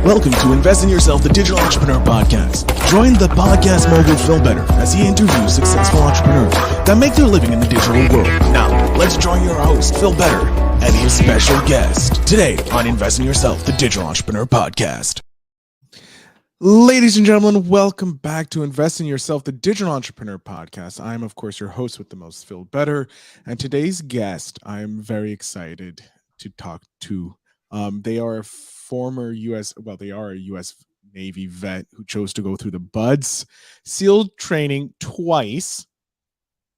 Welcome to Invest in Yourself, the Digital Entrepreneur Podcast. Join the podcast mogul Phil Better as he interviews successful entrepreneurs that make their living in the digital world. Now, let's join your host, Phil Better, and his special guest today on Invest in Yourself, the Digital Entrepreneur Podcast. Ladies and gentlemen, welcome back to Invest in Yourself, the Digital Entrepreneur Podcast. I'm, of course, your host with the most, Phil Better. And today's guest, I'm very excited to talk to. They are a former they are a U.S. Navy vet who chose to go through the BUDS SEAL training twice,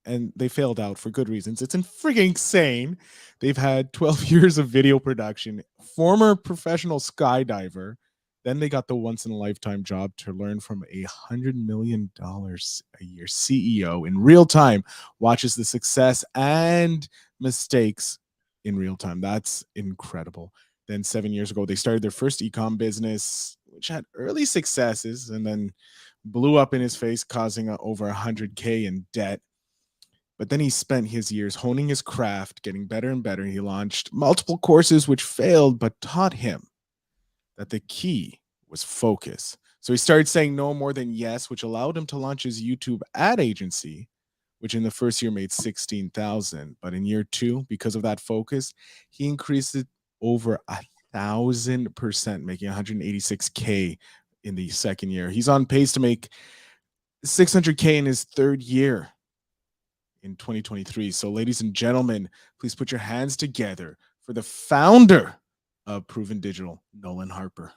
and they failed out for good reasons. It's freaking insane. They've had 12 years of video production, former professional skydiver. Then they got the once-in-a-lifetime job to learn from $100 million a year CEO in real time, watches the success and mistakes in real time. That's incredible. Then 7 years ago, they started their first e-com business, which had early successes and then blew up in his face, causing over $100K in debt. But then he spent his years honing his craft, getting better and better. He launched multiple courses which failed, but taught him that the key was focus. So he started saying no more than yes, which allowed him to launch his YouTube ad agency, which in the first year made $16,000. But in year two, because of that focus, he increased it over 1,000%, making $186K in the second year. He's on pace to make $600K in his third year in 2023. So, ladies and gentlemen, please put your hands together for the founder of Prvn Digital, Nolan Harper.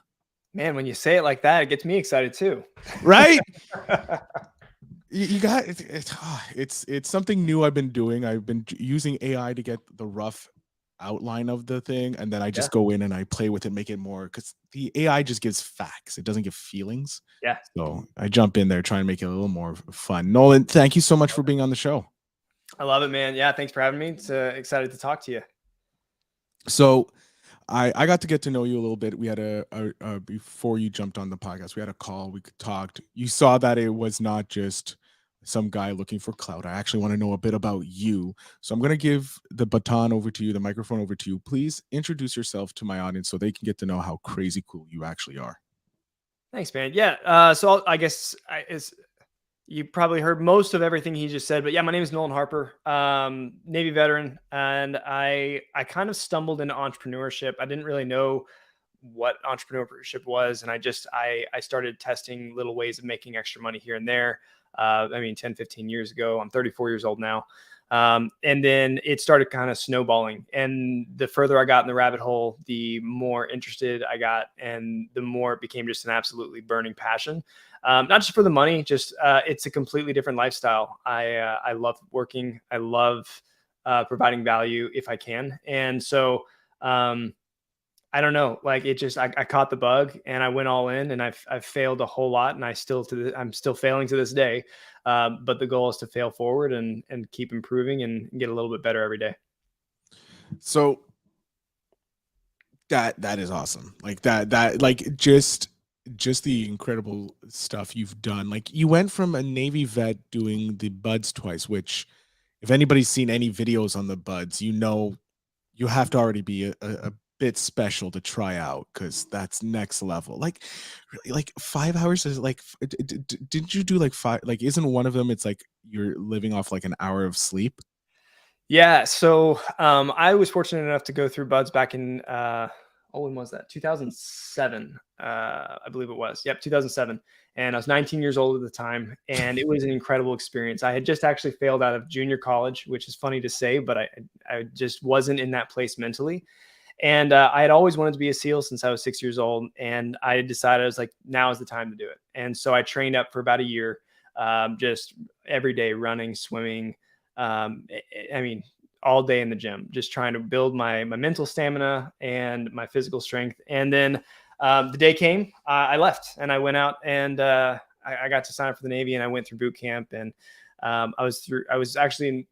Man, when you say it like that, it gets me excited too. Right? You got it's something new I've been doing. I've been using AI to get the rough outline of the thing, and then I just go in and I play with it, make it more, because the AI just gives facts. It doesn't give feelings. Yeah. So I jump in there, try and make it a little more fun. Nolan, thank you so much for being on the show. I love it, man. Yeah, thanks for having me. It's excited to talk to you. So I got to get to know you a little bit. We had a before you jumped on the podcast, we had a call. We talked. You saw that it was not just some guy looking for clout. I actually want to know a bit about you. So I'm going to give the baton over to you, the microphone over to you. Please introduce yourself to my audience so they can get to know how crazy cool you actually are. Thanks, man. Yeah. So I guess you probably heard most of everything he just said, but yeah, my name is Nolan Harper, Navy veteran. And I kind of stumbled into entrepreneurship. I didn't really know what entrepreneurship was. And I started testing little ways of making extra money here and there. 10, 15 years ago. I'm 34 years old now. And then it started kind of snowballing. And the further I got in the rabbit hole, the more interested I got, and the more it became just an absolutely burning passion. Not just for the money, just it's a completely different lifestyle. I love working. I love providing value if I can. And so I don't know, like it just, I caught the bug and I went all in, and I've failed a whole lot, and I'm still failing to this day. But the goal is to fail forward and keep improving and get a little bit better every day. So that is awesome. Like that, like just the incredible stuff you've done. Like you went from a Navy vet doing the BUDS twice, which if anybody's seen any videos on the BUDS, you know, you have to already be a bit special to try out, because that's next level. Like really, like 5 hours is like, didn't you do like five? Like, isn't one of them, it's like you're living off like an hour of sleep? Yeah. So I was fortunate enough to go through BUDS back in when was that? 2007, I believe it was. Yep, 2007. And I was 19 years old at the time, and it was an incredible experience. I had just actually failed out of junior college, which is funny to say, but I just wasn't in that place mentally. And I had always wanted to be a SEAL since I was 6 years old. And I decided, I was like, now is the time to do it. And so I trained up for about a year, just every day, running, swimming. All day in the gym, just trying to build my mental stamina and my physical strength. And then the day came, I left and I went out and I got to sign up for the Navy, and I went through boot camp. And I was actually in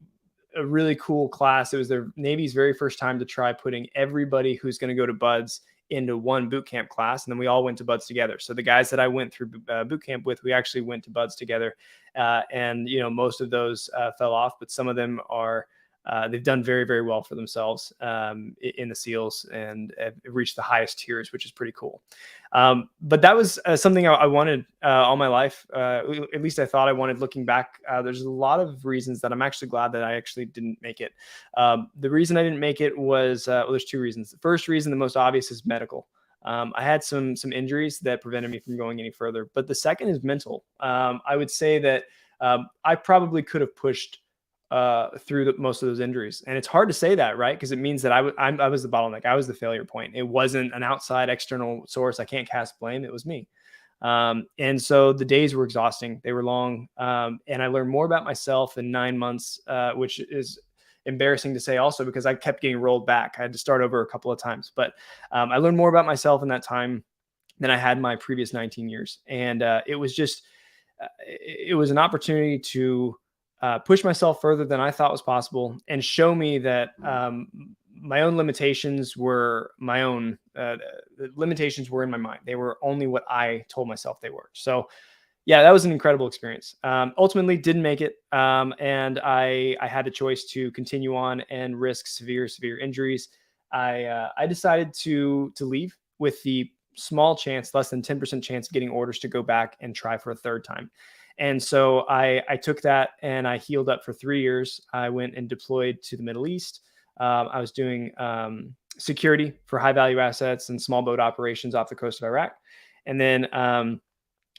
a really cool class. It was the Navy's very first time to try putting everybody who's going to go to BUDS into one boot camp class. And then we all went to BUDS together. So the guys that I went through boot camp with, we actually went to BUDS together. And, you know, most of those fell off, but some of them are they've done very, very well for themselves in the SEALs and have reached the highest tiers, which is pretty cool. But that was something I wanted all my life. At least I thought I wanted. Looking back, there's a lot of reasons that I'm actually glad that I actually didn't make it. The reason I didn't make it was well, there's two reasons. The first reason, the most obvious, is medical. I had some injuries that prevented me from going any further. But the second is mental. I would say that I probably could have pushed through most of those injuries. And it's hard to say that, right? Because it means that I was the bottleneck. I was the failure point. It wasn't an outside external source. I can't cast blame. It was me. And so the days were exhausting. They were long. And I learned more about myself in 9 months, which is embarrassing to say also because I kept getting rolled back. I had to start over a couple of times, but I learned more about myself in that time than I had in my previous 19 years. And it was just, it was an opportunity to push myself further than I thought was possible and show me that my own limitations were my own. The limitations were in my mind. They were only what I told myself they were. So yeah, that was an incredible experience. Ultimately didn't make it. And I had a choice to continue on and risk severe injuries. I decided to leave with the small chance, less than 10% chance of getting orders to go back and try for a third time. And so I took that and I healed up for 3 years. I went and deployed to the Middle East. I was doing security for high value assets and small boat operations off the coast of Iraq. And then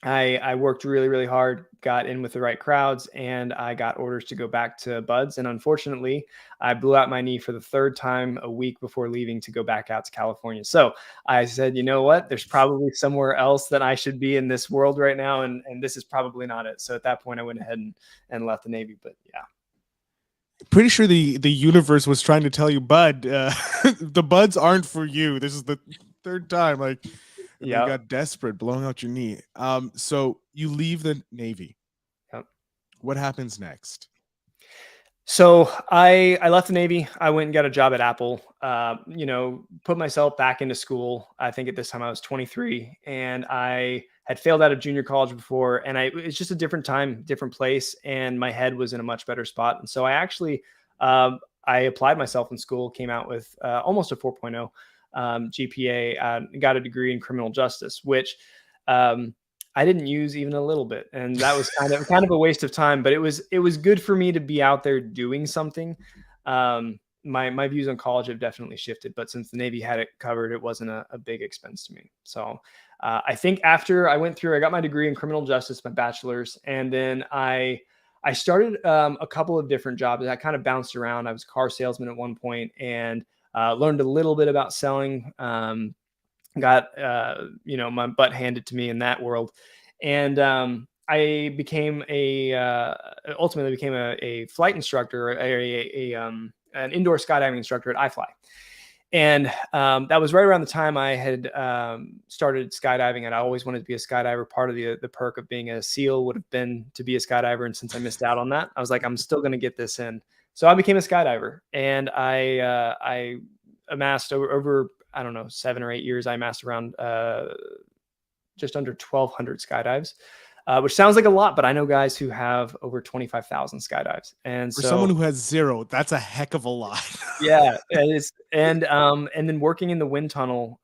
I worked really, really hard, got in with the right crowds, and I got orders to go back to Buds. And unfortunately, I blew out my knee for the third time a week before leaving to go back out to California. So I said, you know what? There's probably somewhere else that I should be in this world right now. And this is probably not it. So at that point, I went ahead and left the Navy. But yeah. Pretty sure the universe was trying to tell you, Bud, the Buds aren't for you. This is the third time. Like, Yeah. You got desperate, blowing out your knee. So you leave the Navy. Yep. What happens next? So I left the Navy. I went and got a job at Apple. Put myself back into school. I think at this time I was 23, and I had failed out of junior college before. And it's just a different time, different place, and my head was in a much better spot. And so I actually I applied myself in school, came out with almost a 4.0 GPA, got a degree in criminal justice, which I didn't use even a little bit. And that was kind of a waste of time, but it was good for me to be out there doing something. My views on college have definitely shifted, but since the Navy had it covered, it wasn't a big expense to me. So I think after I got my degree in criminal justice, my bachelor's, and then I started a couple of different jobs. I kind of bounced around. I was a car salesman at one point and learned a little bit about selling, got, my butt handed to me in that world. And I ultimately became a flight instructor, an indoor skydiving instructor at iFly. And that was right around the time I had started skydiving, and I always wanted to be a skydiver. Part of the perk of being a SEAL would have been to be a skydiver. And since I missed out on that, I was like, I'm still going to get this in. So I became a skydiver, and I amassed over, I don't know, 7 or 8 years. I amassed around just under 1,200 skydives, which sounds like a lot, but I know guys who have over 25,000 skydives. And for someone who has 0, that's a heck of a lot. Yeah, it is. And then working in the wind tunnel,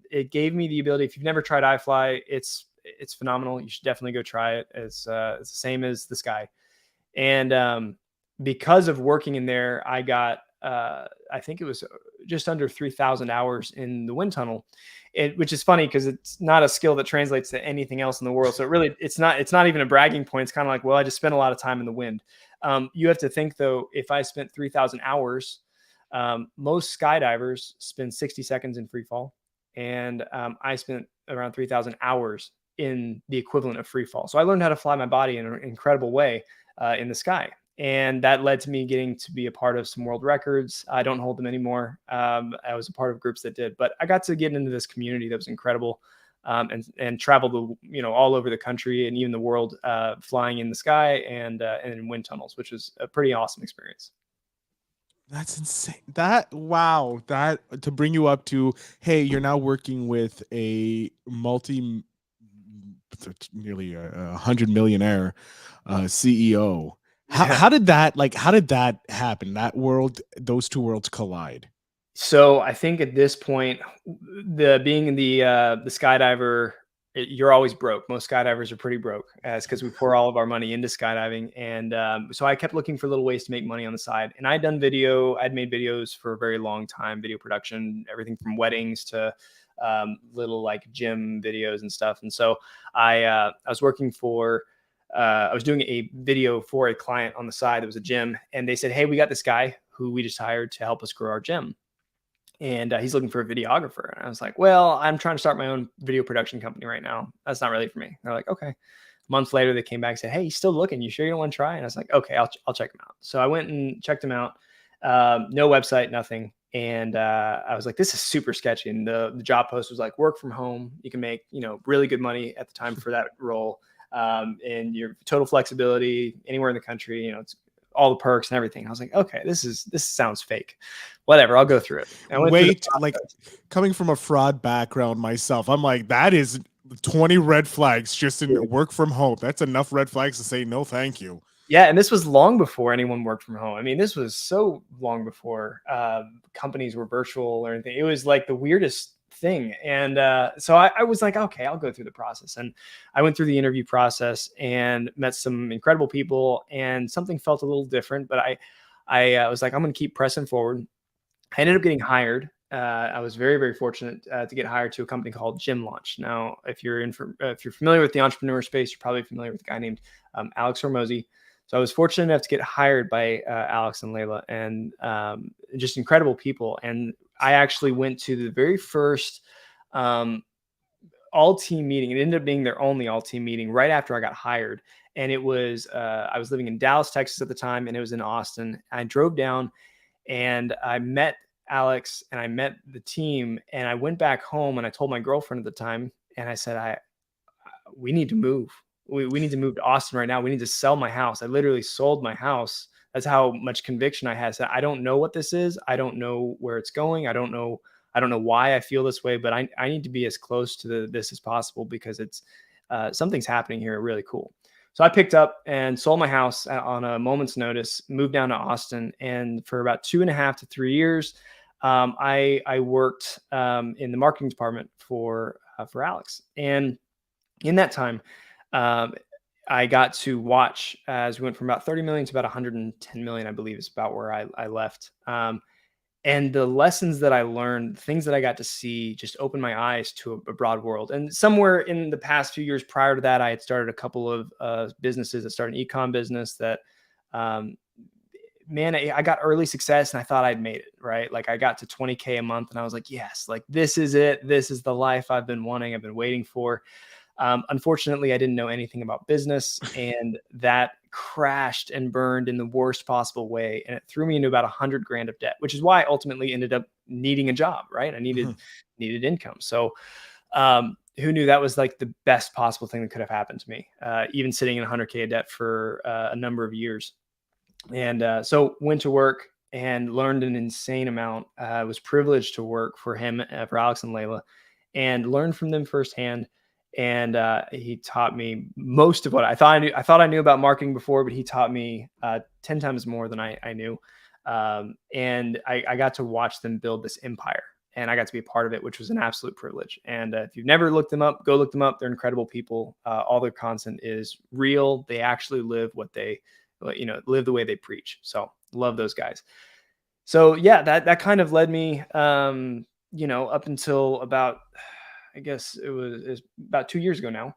it gave me the ability. If you've never tried iFly, it's phenomenal. You should definitely go try it. It's the same as the sky. And because of working in there, I got I think it was just under 3,000 hours in the wind tunnel, which is funny because it's not a skill that translates to anything else in the world. So it's not even a bragging point. It's kind of like, well, I just spent a lot of time in the wind. You have to think though, if I spent 3,000 hours, most skydivers spend 60 seconds in free fall. And I spent around 3,000 hours in the equivalent of free fall. So I learned how to fly my body in an incredible way in the sky. And that led to me getting to be a part of some world records. I don't hold them anymore. I was a part of groups that did, but I got to get into this community that was incredible, and traveled, all over the country and even the world, flying in the sky and in wind tunnels, which was a pretty awesome experience. That's insane. Wow. That to bring you up to, hey, you're now working with a nearly 100 millionaire CEO. How did that happen? That world, those two worlds collide. So I think at this point, being in the skydiver, you're always broke. Most skydivers are pretty broke, as because we pour all of our money into skydiving, and so I kept looking for little ways to make money on the side. And I'd made videos for a very long time, video production, everything from weddings to little like gym videos and stuff. And so I was working for. I was doing a video for a client on the side that was a gym, and they said, "Hey, we got this guy who we just hired to help us grow our gym. And he's looking for a videographer." And I was like, "Well, I'm trying to start my own video production company right now. That's not really for me." They're like, "Okay." Months later, they came back and said, "Hey, he's still looking. You sure you don't want to try?" And I was like, "Okay, I'll check him out." So I went and checked him out. No website, nothing. And I was like, "This is super sketchy." And the job post was like, "Work from home. You can make really good money at the time for that role, and your total flexibility anywhere in the country. It's all the perks and everything." I was like, "Okay, this sounds fake. Whatever, I'll go through it." Wait, like coming from a fraud background myself, I'm like, that is 20 red flags just in work from home. That's enough red flags to say no, thank you. Yeah, and this was long before anyone worked from home. I mean, this was so long before companies were virtual or anything. It was like the weirdest thing. And so I was like, okay, I'll go through the process. And I went through the interview process and met some incredible people, and something felt a little different, but I was like, I'm going to keep pressing forward. I ended up getting hired. I was very, very fortunate to get hired to a company called Gym Launch. Now, if you're familiar with the entrepreneur space, you're probably familiar with a guy named Alex Hormozy. So I was fortunate enough to get hired by Alex and Layla, and just incredible people. And I actually went to the very first all-team meeting. It ended up being their only all-team meeting right after I got hired. And it was, I was living in Dallas, Texas at the time, and it was in Austin. I drove down and I met Alex and I met the team, and I went back home and I told my girlfriend at the time, and I said, we need to move. We need to move to Austin right now. We need to sell my house. I literally sold my house. That's how much conviction I had. So I don't know what this is. I don't know where it's going. I don't know why I feel this way, but I need to be as close to this as possible, because it's something's happening here really cool. So I picked up and sold my house on a moment's notice, moved down to Austin. And for about 2.5 to 3 years, I worked in the marketing department for Alex. And in that time, I got to watch as we went from about 30 million to about 110 million, I believe is about where I left. And the lessons that I learned, things that I got to see, just opened my eyes to a broad world. And somewhere in the past few years prior to that, I had started a couple of businesses. I started an e-com business that, man, I got early success and I thought I'd made it, right? Like I got to 20K a month and I was like, yes, like this is it. This is the life I've been wanting. I've been waiting for. Unfortunately, I didn't know anything about business, and that crashed and burned in the worst possible way. And it threw me into about 100 grand of debt, which is why I ultimately ended up needing a job, right? I needed income. So who knew that was like the best possible thing that could have happened to me, even sitting in 100K of debt for a number of years. And so went to work and learned an insane amount. I was privileged to work for him, for Alex and Layla, and learned from them firsthand. And he taught me most of what I thought I knew. I thought I knew about marketing before, but he taught me 10 times more than I knew. And I got to watch them build this empire, and I got to be a part of it, which was an absolute privilege. And if you've never looked them up, go look them up. They're incredible people. All their content is real. They actually live what they, live the way they preach. So love those guys. So yeah, that kind of led me, up until about, I guess it was about 2 years ago now.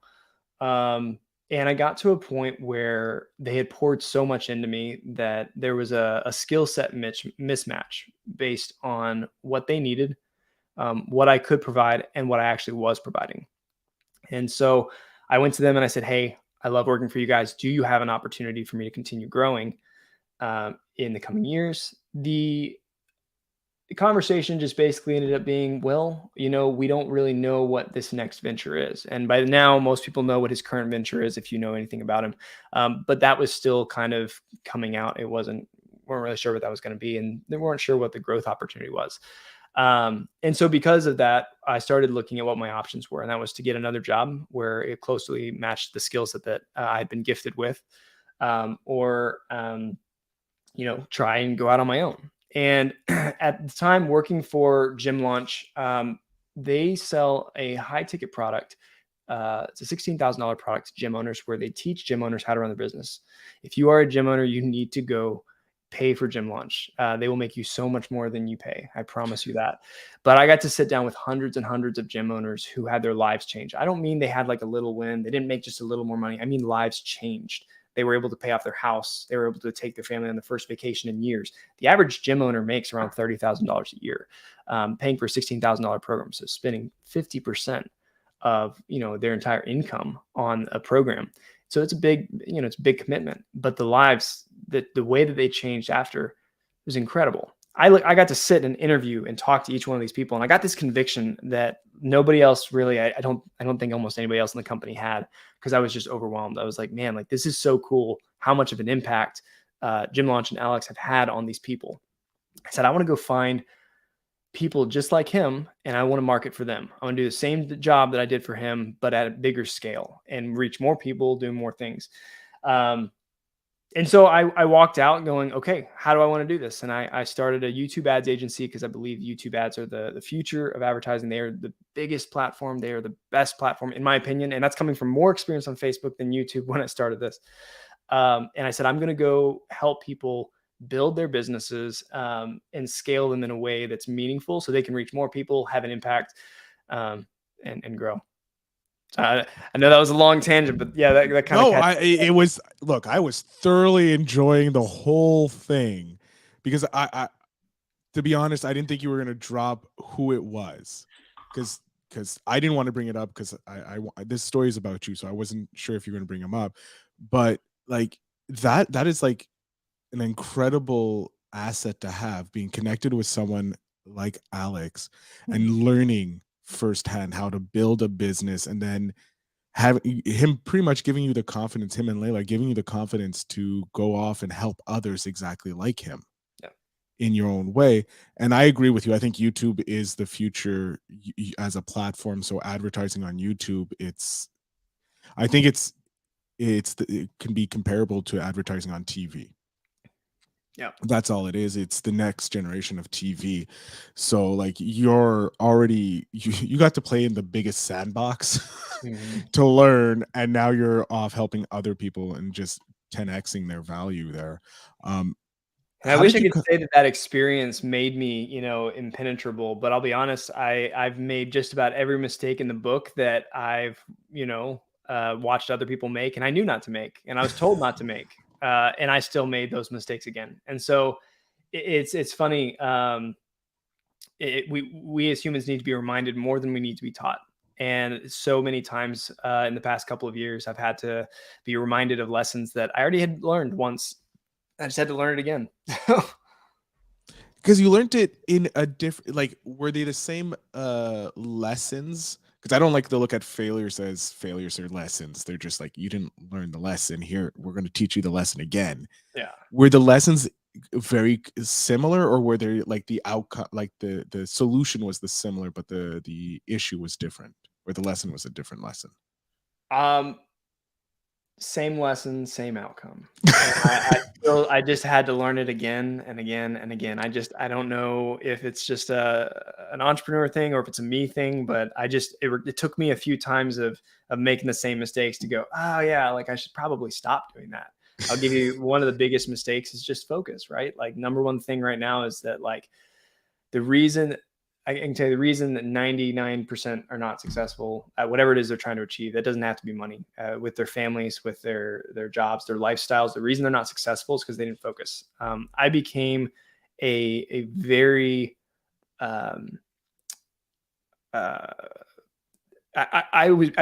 And I got to a point where they had poured so much into me that there was a skill set mismatch based on what they needed, what I could provide, and what I actually was providing. And so I went to them and I said, "Hey, I love working for you guys. Do you have an opportunity for me to continue growing in the coming years?" The conversation just basically ended up being, well, we don't really know what this next venture is. And by now, most people know what his current venture is, if you know anything about him. But that was still kind of coming out. Weren't really sure what that was going to be. And they weren't sure what the growth opportunity was. And so because of that, I started looking at what my options were. And that was to get another job where it closely matched the skill set that I had been gifted with. or try and go out on my own. And at the time working for Gym Launch, they sell a high ticket product. It's a $16,000 product to gym owners where they teach gym owners how to run their business. If you are a gym owner, you need to go pay for Gym Launch. They will make you so much more than you pay. I promise you that. But I got to sit down with hundreds and hundreds of gym owners who had their lives changed. I don't mean they had like a little win. They didn't make just a little more money. I mean, lives changed. They were able to pay off their house. They were able to take their family on the first vacation in years. The average gym owner makes around $30,000 a year, paying for a $16,000 program. So spending 50% of their entire income on a program. So it's a big, it's a big commitment. But the lives, the way that they changed after was incredible. I got to sit and interview and talk to each one of these people, and I got this conviction that nobody else really, I don't think almost anybody else in the company had, because I was just overwhelmed. I was like, man, like this is so cool how much of an impact Gym Launch and Alex have had on these people. I said, I want to go find people just like him, and I want to market for them. I want to do the same job that I did for him, but at a bigger scale and reach more people, do more things. And so I walked out going, okay, how do I want to do this? And I started a YouTube ads agency because I believe YouTube ads are the future of advertising. They are the biggest platform. They are the best platform, in my opinion. And that's coming from more experience on Facebook than YouTube when I started this. And I said, I'm going to go help people build their businesses and scale them in a way that's meaningful so they can reach more people, have an impact, and grow. I know that was a long tangent, but yeah, that kind of. I was thoroughly enjoying the whole thing because I to be honest, I didn't think you were going to drop who it was because I didn't want to bring it up because this story is about you. So I wasn't sure if you were going to bring him up, but like that is like an incredible asset to have, being connected with someone like Alex and learning firsthand how to build a business, and then have him pretty much giving you the confidence, him and Layla giving you the confidence to go off and help others exactly like him in your own way. And I agree with you. I think YouTube is the future as a platform. So advertising on YouTube, I think it can be comparable to advertising on TV. Yeah, that's all it is. It's the next generation of TV. So like you're already you got to play in the biggest sandbox to learn, and now you're off helping other people and just 10xing their value there. And I wish I could say that experience made me, impenetrable, but I'll be honest, I've made just about every mistake in the book that I've, watched other people make, and I knew not to make, and I was told not to make. And I still made those mistakes again. And so it's funny. We as humans need to be reminded more than we need to be taught. And so many times in the past couple of years, I've had to be reminded of lessons that I already had learned once. I just had to learn it again. Because you learned it in a different, like, were they the same lessons? Because I don't like to look at failures as failures or lessons. They're just like, you didn't learn the lesson. Here, we're going to teach you the lesson again. Yeah. Were the lessons very similar, or were there like the outcome, like the solution was the similar, but the issue was different, or the lesson was a different lesson? Same lesson, same outcome. I just had to learn it again and again and again. I don't know if it's just an entrepreneur thing or if it's a me thing, but it took me a few times of making the same mistakes to go, oh yeah, like I should probably stop doing that. I'll give you one of the biggest mistakes is just focus, right? Like number one thing right now is that like the reason I can tell you the reason that 99% are not successful at whatever it is they're trying to achieve, that doesn't have to be money, with their families, with their jobs, their lifestyles. The reason they're not successful is because they didn't focus. I became a very, I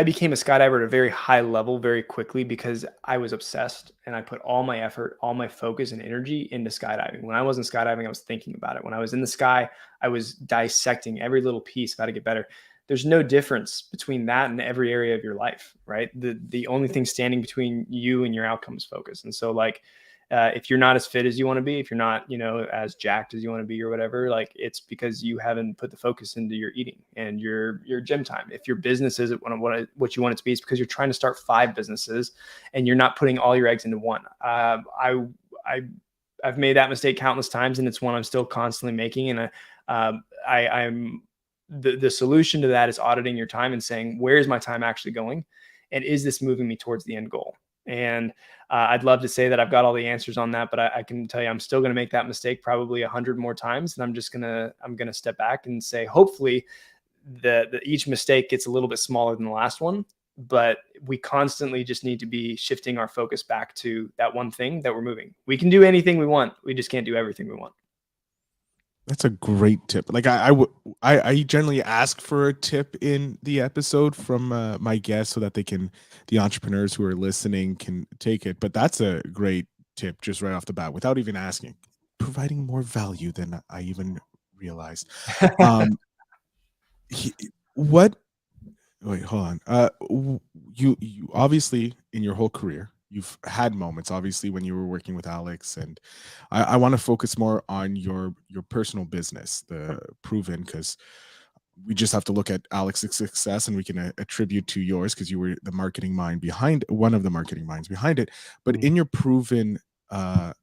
became a skydiver at a very high level very quickly because I was obsessed and I put all my effort, all my focus and energy into skydiving. When I wasn't skydiving, I was thinking about it. When I was in the sky, I was dissecting every little piece of how to get better. There's no difference between that and every area of your life, right? The only thing standing between you and your outcome is focus. And so like, if you're not as fit as you want to be, if you're not, as jacked as you want to be or whatever, like it's because you haven't put the focus into your eating and your gym time. If your business isn't what you want it to be, it's because you're trying to start 5 businesses and you're not putting all your eggs into one. I've made that mistake countless times, and it's one I'm still constantly making. And I'm the solution to that is auditing your time and saying, where is my time actually going? And is this moving me towards the end goal? And I'd love to say that I've got all the answers on that, but I can tell you, I'm still going to make that mistake probably 100 more times. And I'm going to step back and say, hopefully each mistake gets a little bit smaller than the last one, but we constantly just need to be shifting our focus back to that one thing that we're moving. We can do anything we want. We just can't do everything we want. That's a great tip. Like I generally ask for a tip in the episode from my guests so that the entrepreneurs who are listening can take it. But that's a great tip just right off the bat without even asking, providing more value than I even realized. Wait, hold on. You obviously in your whole career, you've had moments, obviously, when you were working with Alex, and I want to focus more on your personal business, the Prvn, because we just have to look at Alex's success and we can attribute to yours because you were the marketing mind behind one of the marketing minds behind it. But in your Prvn, jeez,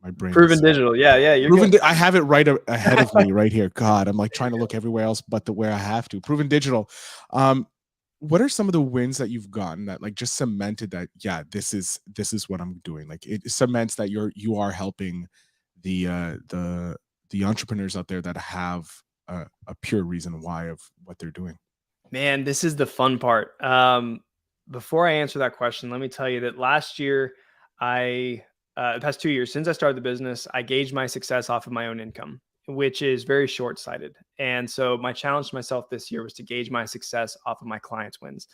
my brain. Prvn Digital, yeah, you're good. I have it right ahead of me right here. God, I'm like trying to look everywhere else but where I have to. Prvn Digital. What are some of the wins that you've gotten that like just cemented that, yeah, this is what I'm doing? Like it cements that you are helping the entrepreneurs out there that have a pure reason why of what they're doing. Man, this is the fun part. Before I answer that question, let me tell you that last year, the past 2 years since I started the business, I gauged my success off of my own income, which is very short-sighted. And so my challenge to myself this year was to gauge my success off of my clients' wins,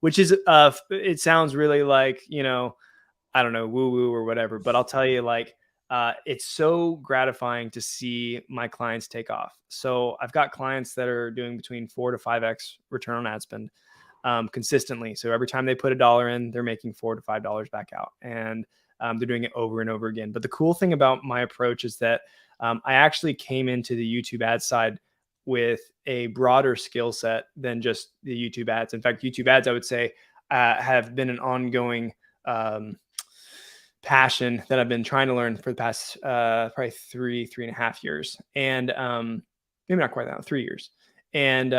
which is, it sounds really like, I don't know, woo-woo or whatever, but I'll tell you, like, it's so gratifying to see my clients take off. So I've got clients that are doing between 4 to 5x return on ad spend consistently. So every time they put $1 in, they're making $4 to $5 back out. And they're doing it over and over again. But the cool thing about my approach is that I actually came into the YouTube ad side with a broader skill set than just the YouTube ads. In fact, YouTube ads, I would say, have been an ongoing passion that I've been trying to learn for the past probably 3.5 years. And maybe not quite that, 3 years. And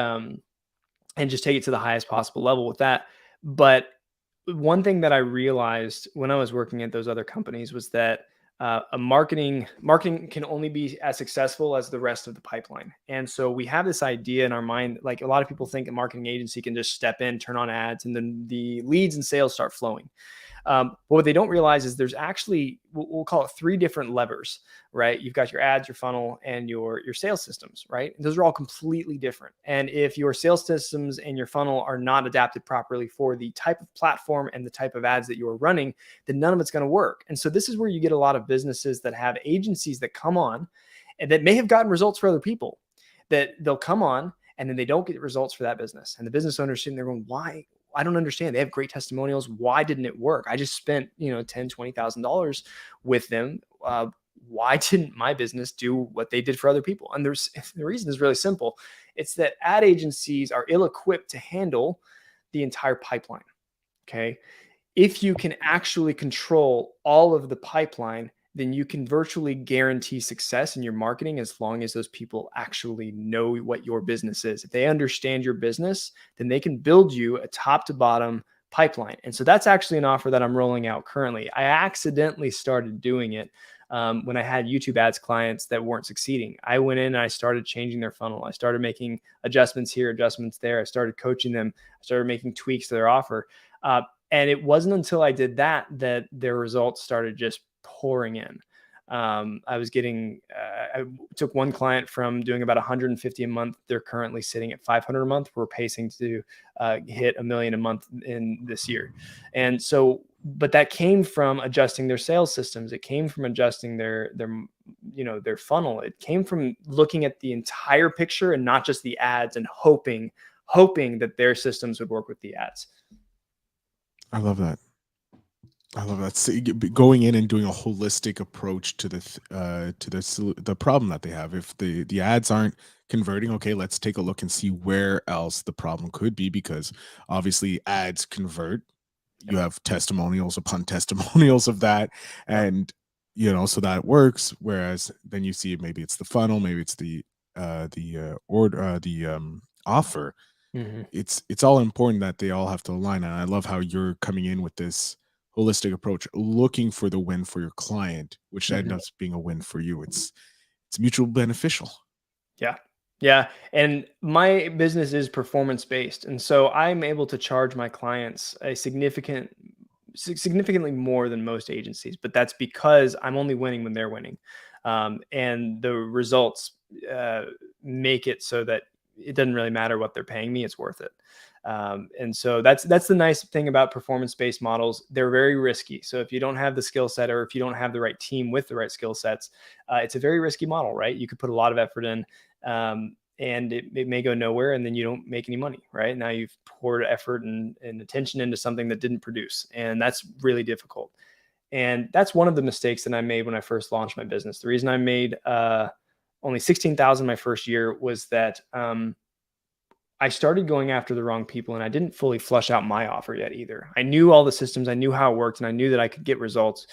just take it to the highest possible level with that. But one thing that I realized when I was working at those other companies was that marketing can only be as successful as the rest of the pipeline. And so we have this idea in our mind, like a lot of people think a marketing agency can just step in, turn on ads, and then the leads and sales start flowing. But what they don't realize is there's actually, we'll call it 3 different levers, right? You've got your ads, your funnel, and your sales systems, right? And those are all completely different. And if your sales systems and your funnel are not adapted properly for the type of platform and the type of ads that you're running, then none of it's going to work. And so this is where you get a lot of businesses that have agencies that come on and that may have gotten results for other people, that they'll come on and then they don't get results for that business. And the business owner's sitting there going, why? I don't understand. They have great testimonials. Why didn't it work? I just spent, $10,000, $20,000 with them. Why didn't my business do what they did for other people? And the reason is really simple. It's that ad agencies are ill-equipped to handle the entire pipeline. Okay. If you can actually control all of the pipeline, then you can virtually guarantee success in your marketing as long as those people actually know what your business is. If they understand your business, then they can build you a top to bottom pipeline. And so that's actually an offer that I'm rolling out currently. I accidentally started doing it when I had YouTube ads clients that weren't succeeding. I went in and I started changing their funnel. I started making adjustments here, adjustments there. I started coaching them. I started making tweaks to their offer. And it wasn't until I did that their results started just pouring in. I took one client from doing about 150 a month. They're currently sitting at 500 a month. We're pacing to hit $1 million a month in this year. And so, but that came from adjusting their sales systems. It came from adjusting their funnel. It came from looking at the entire picture and not just the ads and hoping that their systems would work with the ads. I love that. I love that. So going in and doing a holistic approach to the problem that they have. If the ads aren't converting, okay, let's take a look and see where else the problem could be, because obviously ads convert. You Yep. have testimonials upon testimonials of that, Yep. and so that works. Whereas then you see maybe it's the funnel, maybe it's the offer. Mhm. It's all important that they all have to align. And I love how you're coming in with this holistic approach, looking for the win for your client, which ends Mhm. up being a win for you. It's mutual beneficial. Yeah. Yeah. And my business is performance based. And so I'm able to charge my clients a significantly more than most agencies, but that's because I'm only winning when they're winning. And the results uh, make it so that it doesn't really matter what they're paying me, it's worth it. And so that's the nice thing about performance based models. They're very risky. So if you don't have the skill set, or if you don't have the right team with the right skill sets, it's a very risky model, right? You could put a lot of effort in, and it may go nowhere, and then you don't make any money, right? Now you've poured effort and attention into something that didn't produce, and that's really difficult. And that's one of the mistakes that I made when I first launched my business. The reason I made only 16,000 my first year was that I started going after the wrong people, and I didn't fully flush out my offer yet either. I knew all the systems, I knew how it worked, and I knew that I could get results.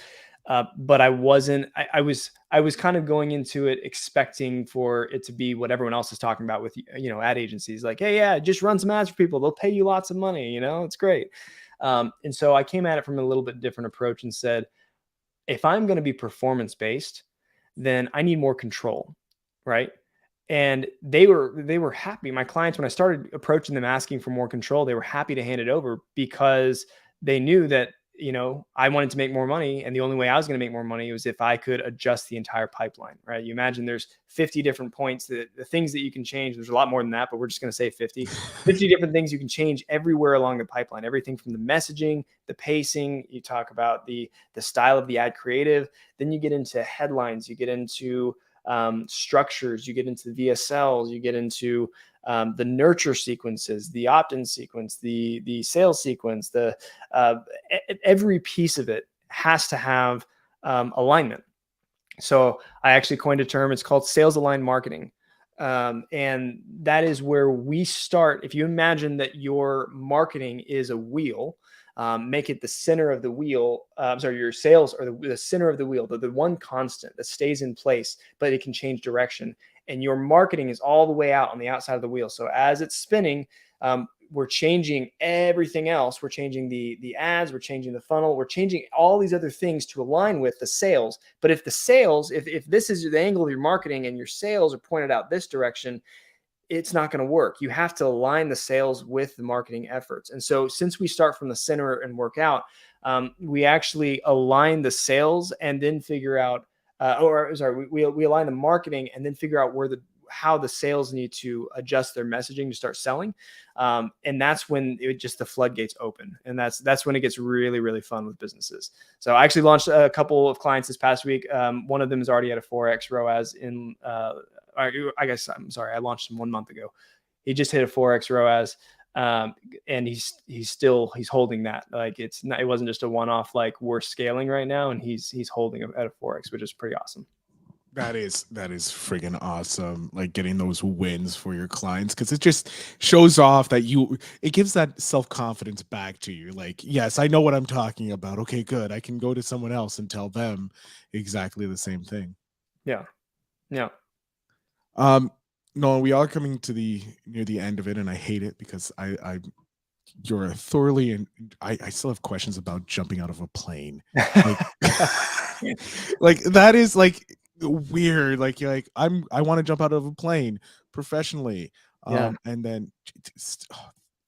But I wasn't. I was kind of going into it expecting for it to be what everyone else is talking about with ad agencies, like, hey, yeah, just run some ads for people. They'll pay you lots of money. It's great. And so I came at it from a little bit different approach and said, if I'm going to be performance based, then I need more control, right? And they were happy. My clients, when I started approaching them asking for more control, they were happy to hand it over, because they knew that I wanted to make more money, and the only way I was going to make more money was if I could adjust the entire pipeline, right? You imagine there's 50 different points, that the things that you can change. There's a lot more than that, but we're just going to say 50 different things you can change everywhere along the pipeline. Everything from the messaging, the pacing, you talk about the style of the ad creative, then you get into headlines, you get into structures, you get into the VSLs, you get into the nurture sequences, the opt-in sequence, the sales sequence, every piece of it has to have alignment. So I actually coined a term. It's called sales aligned marketing. And that is where we start. If you imagine that your marketing is a wheel, make it the center of the wheel. Your sales are the center of the wheel, the one constant that stays in place, but it can change direction. And your marketing is all the way out on the outside of the wheel. So as it's spinning, we're changing everything else. We're changing the ads, we're changing the funnel, we're changing all these other things to align with the sales. But if the sales, if this is the angle of your marketing and your sales are pointed out this direction, it's not going to work. You have to align the sales with the marketing efforts. And so since we start from the center and work out, we actually align the sales and then figure out, we align the marketing and then figure out how the sales need to adjust their messaging to start selling. And that's when the floodgates open. And that's when it gets really, really fun with businesses. So I actually launched a couple of clients this past week. One of them is already at a 4X ROAS I guess, I'm sorry, I launched him 1 month ago. He just hit a 4X ROAS. And he's holding that. Like, it wasn't just a one-off, like, we're scaling right now, and he's holding at a 4X, which is pretty awesome. That is friggin' awesome. Like, getting those wins for your clients, because it just shows off that it gives that self-confidence back to you. Like, yes, I know what I'm talking about. Okay, good. I can go to someone else and tell them exactly the same thing. Yeah. Yeah. No, we are coming to near the end of it, and I hate it because you're thoroughly, and I still have questions about jumping out of a plane. Like, like, that is like weird. Like, you're like, I want to jump out of a plane professionally. Yeah. And then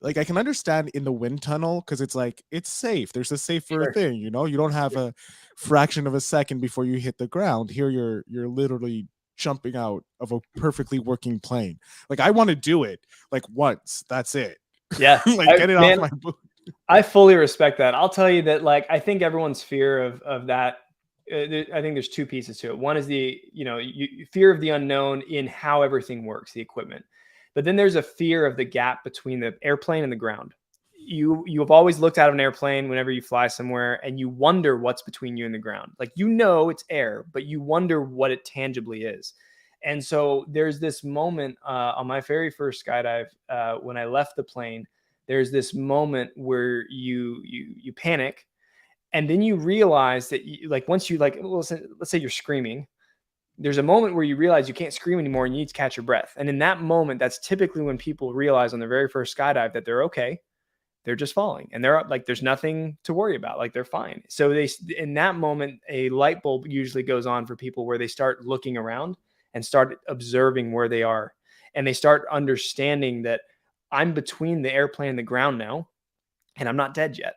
like, I can understand in the wind tunnel, because it's like, it's safe. There's a safer Sure. thing, you don't have a fraction of a second before you hit the ground. Here you're literally jumping out of a perfectly working plane. Like, I want to do it like once. That's it. Yeah. Like, get it off my boot. I fully respect that. I'll tell you that, like, I think everyone's fear of that. I think there's two pieces to it. One is the fear of the unknown in how everything works, the equipment. But then there's a fear of the gap between the airplane and the ground. you have always looked out of an airplane whenever you fly somewhere, and you wonder what's between you and the ground. Like, it's air, but you wonder what it tangibly is. And so there's this moment on my very first skydive when I left the plane. There's this moment where you panic, and then you realize that once you let's say you're screaming. There's a moment where you realize you can't scream anymore and you need to catch your breath. And in that moment, that's typically when people realize on their very first skydive that they're okay. They're just falling, and they're like, there's nothing to worry about. Like, they're fine. So in that moment, a light bulb usually goes on for people where they start looking around and start observing where they are. And they start understanding that I'm between the airplane and the ground now, and I'm not dead yet.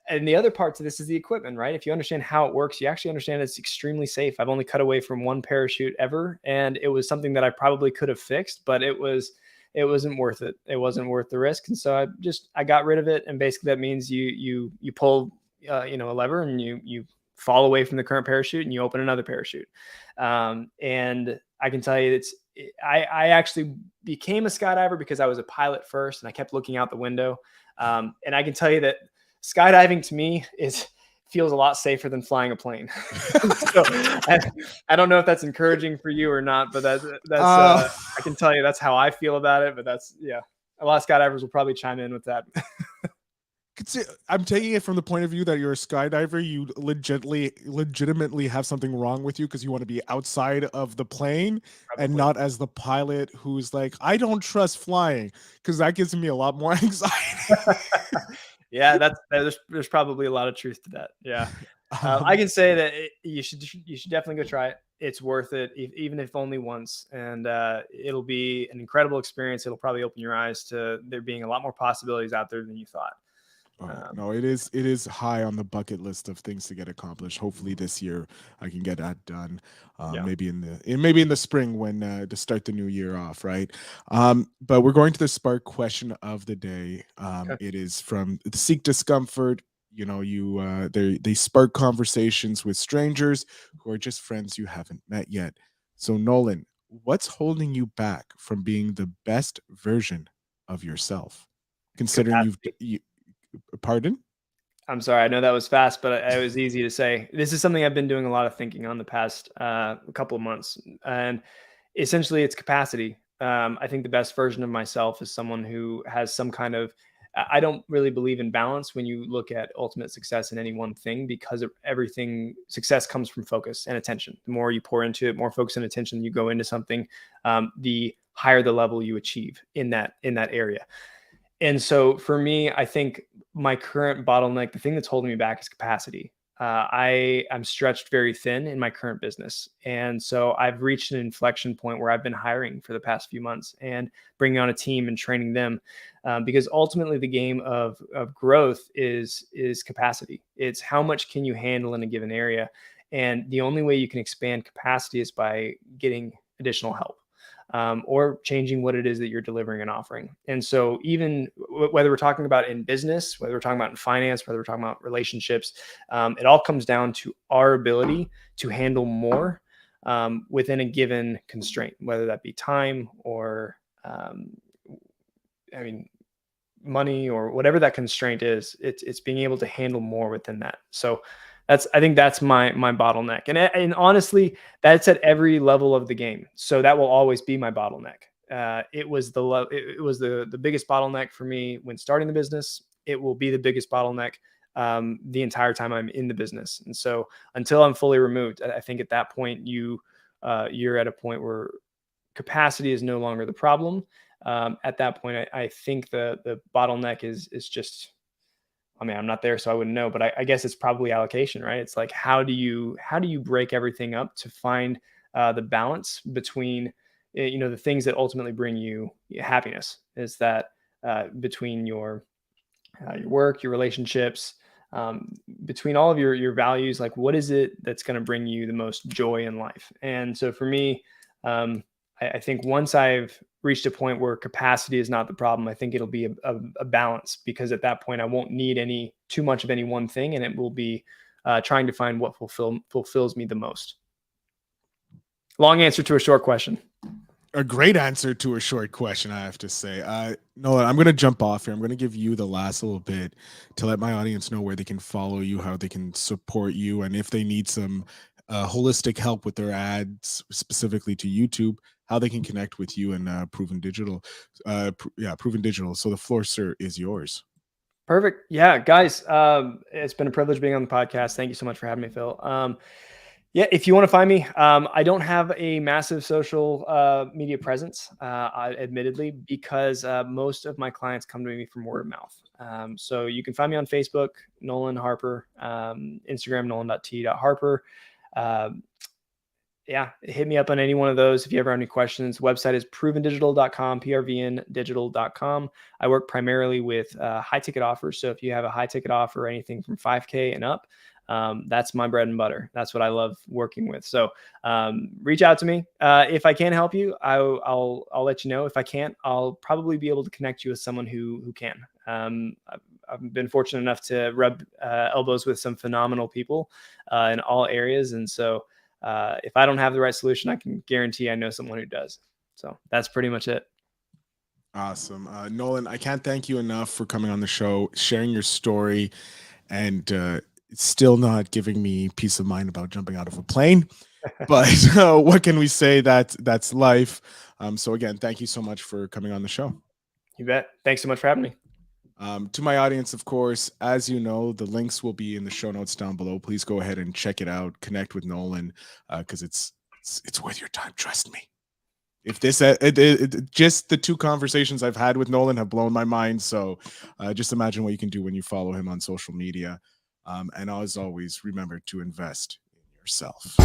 And the other part to this is the equipment, right? If you understand how it works, you actually understand it's extremely safe. I've only cut away from one parachute ever, and it was something that I probably could have fixed, but it wasn't worth it. It wasn't worth the risk. And so I got rid of it. And basically that means you pull, a lever, and you fall away from the current parachute and you open another parachute. And I can tell you I actually became a skydiver because I was a pilot first, and I kept looking out the window. And I can tell you that skydiving to me feels a lot safer than flying a plane. So I don't know if that's encouraging for you or not, but that's I can tell you that's how I feel about it. But a lot of skydivers will probably chime in with that. I'm taking it from the point of view that you're a skydiver. You legitimately have something wrong with you because you want to be outside of the plane, probably. And not as the pilot who's like, I don't trust flying, because that gives me a lot more anxiety. Yeah, there's probably a lot of truth to that. Yeah, I can say that you should definitely go try it. It's worth it, even if only once, and it'll be an incredible experience. It'll probably open your eyes to there being a lot more possibilities out there than you thought. No, it is high on the bucket list of things to get accomplished. Hopefully this year I can get that done. Maybe in the spring when to start the new year off, right? But we're going to the spark question of the day. Okay. It is from Seek Discomfort. They spark conversations with strangers who are just friends you haven't met yet. So Nolan, what's holding you back from being the best version of yourself? Considering you Pardon? I'm sorry. I know that was fast, but it was easy to say. This is something I've been doing a lot of thinking on the past couple of months. And essentially it's capacity. I think the best version of myself is someone who has some kind of, I don't really believe in balance when you look at ultimate success in any one thing, because of everything. Success comes from focus and attention. The more you pour into it, more focus and attention you go into something, the higher the level you achieve in that area. And so for me, I think my current bottleneck, the thing that's holding me back, is capacity. I'm stretched very thin in my current business. And so I've reached an inflection point where I've been hiring for the past few months and bringing on a team and training them, because ultimately the game of growth is capacity. It's how much can you handle in a given area. And the only way you can expand capacity is by getting additional help. Or changing what it is that you're delivering and offering. And so even whether we're talking about in business, whether we're talking about in finance, whether we're talking about relationships, it all comes down to our ability to handle more within a given constraint, whether that be time or, money, or whatever that constraint is. It's being able to handle more within that. So I think that's my bottleneck. And honestly, that's at every level of the game. So that will always be my bottleneck. It was the biggest bottleneck for me when starting the business. It will be the biggest bottleneck the entire time I'm in the business. And so until I'm fully removed, I think at that point you're at a point where capacity is no longer the problem. At that point, I think the bottleneck is just, I'm not there, so I wouldn't know, but I guess it's probably allocation, right? It's like, how do you break everything up to find the balance between, the things that ultimately bring you happiness? Is that between your work, your relationships, between all of your values, like what is it that's going to bring you the most joy in life? And so for me, I think once I've reached a point where capacity is not the problem, I think it'll be a balance, because at that point I won't need too much of any one thing, and it will be trying to find what fulfills me the most. Long answer to a short question. a great answer to a short question, I have to say. Nolan, I'm going to jump off here. I'm going to give you the last little bit to let my audience know where they can follow you, how they can support you, and if they need some holistic help with their ads, specifically to YouTube, how they can connect with you and Prvn Digital. Prvn Digital. So the floor, sir, is yours. Perfect. Yeah, guys, it's been a privilege being on the podcast. Thank you so much for having me, Phil. Yeah, if you want to find me, I don't have a massive social media presence, admittedly, because most of my clients come to me from word of mouth. So you can find me on Facebook, Nolan Harper, Instagram, nolan.t.harper. Yeah, hit me up on any one of those if you ever have any questions. Website is prvndigital.com, prvndigital.com. I work primarily with high ticket offers. So if you have a high ticket offer, anything from 5K and up, that's my bread and butter. That's what I love working with. So reach out to me. If I can help you, I'll let you know. If I can't, I'll probably be able to connect you with someone who can. I've been fortunate enough to rub elbows with some phenomenal people in all areas. And so if I don't have the right solution, I can guarantee I know someone who does. So that's pretty much it. Awesome. Nolan, I can't thank you enough for coming on the show, sharing your story, and still not giving me peace of mind about jumping out of a plane. But what can we say? That's life. So again, thank you so much for coming on the show. You bet. Thanks so much for having me. To my audience, of course, as you know, the links will be in the show notes down below. Please go ahead and check it out. Connect with Nolan because it's worth your time. Trust me. If this just the two conversations I've had with Nolan have blown my mind. So just imagine what you can do when you follow him on social media. And as always, remember to invest in yourself.